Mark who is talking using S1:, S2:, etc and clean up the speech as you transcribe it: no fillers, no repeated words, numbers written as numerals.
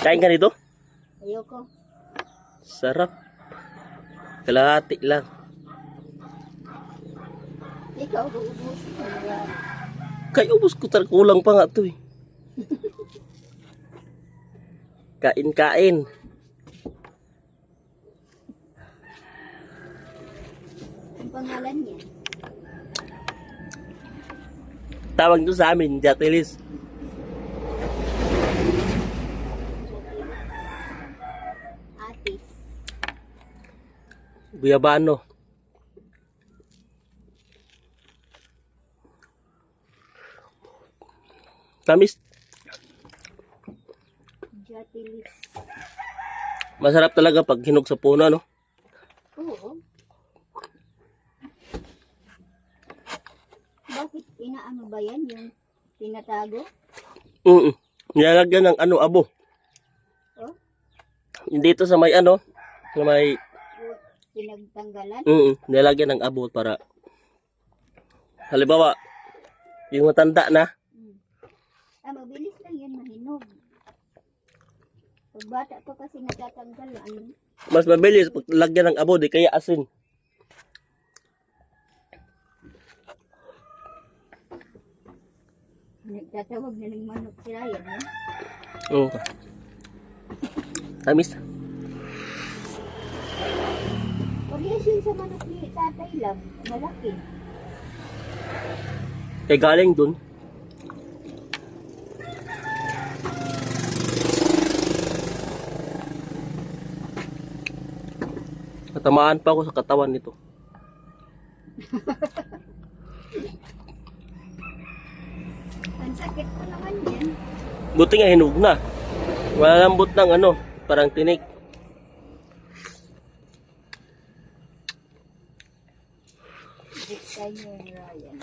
S1: Kain ka nito?
S2: Ayoko.
S1: Sarap. Kalahati lang.
S2: Ikaw, uubusin mo yan.
S1: Kay ubos ko kulang pa nga to eh. Kain.
S2: Ang pangalan niya.
S1: Tawag to sa amin, Jatilis.
S2: Atis.
S1: Guyabano. Tamis.
S2: Jatilis.
S1: Masarap talaga pag hinog sa puno, no?
S2: Oo. Bakit inaano ba yan? Yung tinatago?
S1: Nilalagyan ng abo.
S2: Oh?
S1: Hindi ito sa may sa may
S2: Pinagtanggalan?
S1: nilalagyan ng abo para halimbawa yung matanda na.
S2: Mabilis lang yan mahinog. Pag bata pa kasi natatanggal, ano?
S1: Mas mabilis pag lagyan ng abo, di kaya asin.
S2: Nagtatawag na ng manok si Ryan, eh?
S1: Oo. Tamis.
S2: Pag-yes yun sa manok ni tatay lang, malaki.
S1: Eh galing dun. Natamaan pa ako sa katawan nito.
S2: Ang sakit pa naman yan.
S1: Buti nga hinog na. Malambot ng parang tinik.
S2: Big time yun, Ryan.